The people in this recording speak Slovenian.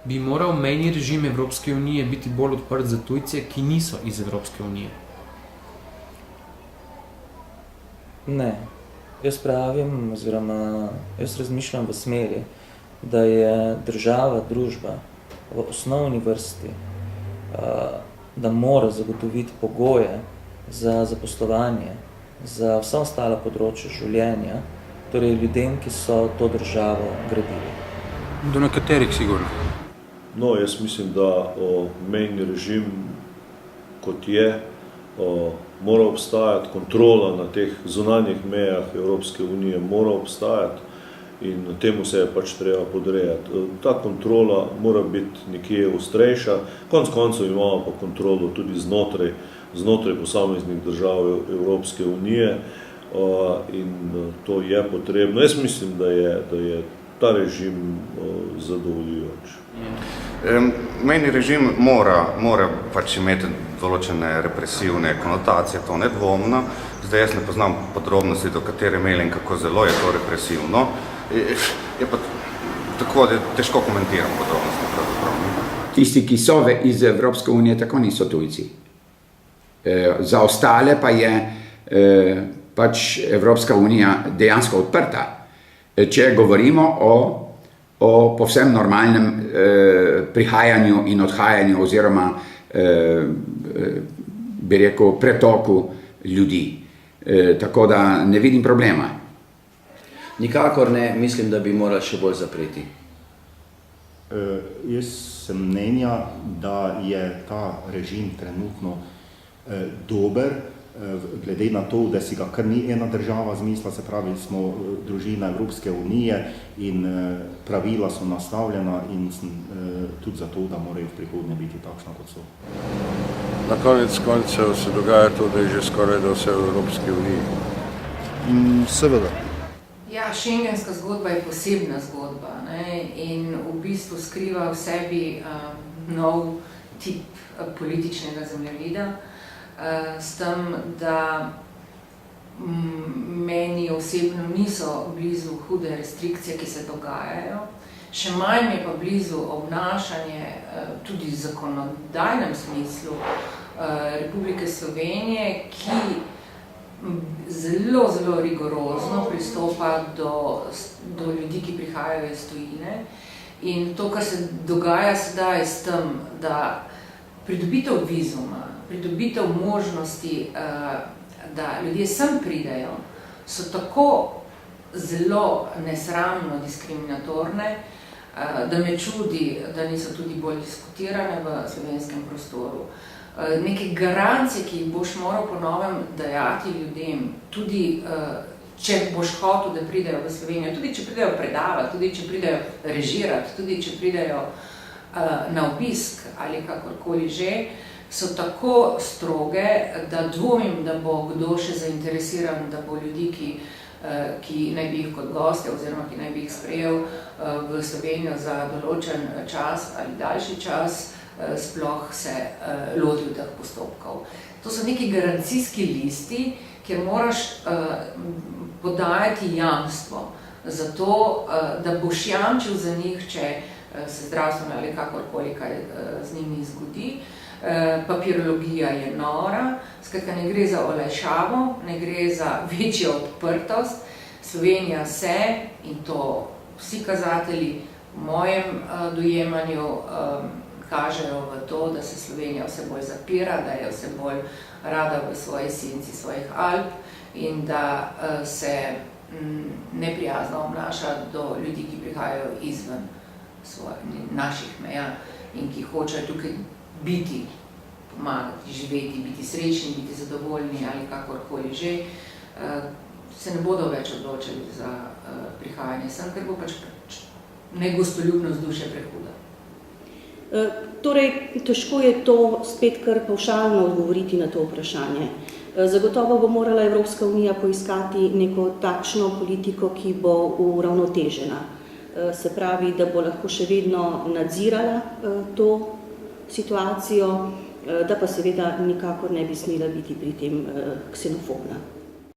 Bi moral mejni režim Evropske unije biti bolj odprt za tujce, ki niso iz Evropske unije? Ne. Jaz pravim, oziroma jaz razmišljam v smeri, da je država, družba v osnovni vrsti, da mora zagotoviti pogoje za zaposlovanje, za vsa ostala področja življenja, torej ljudem, ki so to državo gradili. Do nekaterih sigurno. No, jaz mislim, da mejni režim, kot je, mora obstajati kontrola na teh zunanjih mejah Evropske unije, mora obstajati in temu se je pač treba podrejati. Ta kontrola mora biti nekje ostrejša, konec koncev imamo pa kontrolo tudi znotraj posameznih držav Evropske unije in to je potrebno. Jaz mislim, da je ta režim zadovoljujoč. Mejni režim mora pač imeti določene represivne konotacije, to nedvomno. Zdaj jaz ne poznam podrobnosti, do katere mere in kako zelo je to represivno. Je pa tako, da težko komentiram podrobnosti pravzaprav. Tisti, ki so iz Evropske unije, tako niso tujci. Za ostale pa je pač Evropska unija dejansko odprta. Če govorimo o povsem normalnem prihajanju in odhajanju oziroma bi rekel pretoku ljudi. Tako da ne vidim problema. Nikakor ne, mislim, da bi morali še bolj zapreti. Jaz sem mnenja, da je ta režim trenutno dober, glede na to, da si ga kar ni ena država zmislila, se pravi, smo družina Evropske unije in pravila so nastavljena in tudi zato, da morajo v prihodnje biti takšna, kot so. Na konec koncev se dogaja to, da je že skoraj da vse v Evropski uniji. Seveda. Ja, šengenska zgodba je posebna zgodba, ne? In v bistvu skriva v sebi nov tip političnega zemljevida, s tem, da meni osebno niso blizu hude restrikcije, ki se dogajajo. Še manj je pa blizu obnašanje tudi v zakonodajnem smislu Republike Slovenije, ki zelo, zelo rigorozno pristopa do ljudi, ki prihajajo iz tujine. In to, kar se dogaja sedaj s tem, da pridobitev vizuma, pridobitev možnosti, da ljudje sem pridejo, so tako zelo nesramno diskriminatorne, da me čudi, da niso tudi bolj diskutirane v slovenskem prostoru. Neke garancije, ki jih boš moral po novem dajati ljudem, tudi če boš hotel, da pridejo v Slovenijo, tudi če pridejo predavati, tudi če pridejo režirati, tudi če pridejo na obisk ali kakorkoli že, so tako stroge, da dvomim, da bo kdo še zainteresiran, da bo ljudi, ki naj bi jih kot goste oziroma ki naj bi jih sprejel v Slovenijo za določen čas ali daljši čas, sploh se lotil teh postopkov. To so neki garancijski listi, kjer moraš podajati jamstvo za to, da boš jamčil za njih, če se zdravstveno ali kakorkoli kaj z njimi zgodi. Papirologija je nora, skratka ne gre za olajšavo, ne gre za večjo odprtost. Slovenija se, in to vsi kazatelji v mojem dojemanju kažejo v to, da se Slovenija vse bolj zapira, da je vse bolj rada v svoji senci svojih Alp in da se neprijazno obnaša do ljudi, ki prihajajo izven naših meja in ki hočejo tukaj biti, pomagati, živeti, biti srečni, biti zadovoljni ali kakorkoli že, se ne bodo več odločili za prihajanje sem, ker bo pač negostoljubno vzdušje prehuda. Torej, težko je to spet kar pavšalno odgovoriti na to vprašanje. Zagotovo bo morala Evropska unija poiskati neko takšno politiko, ki bo uravnotežena. Se pravi, da bo lahko še vedno nadzirala to situacijo, da pa seveda nikakor ne bi smela biti pri tem ksenofobna.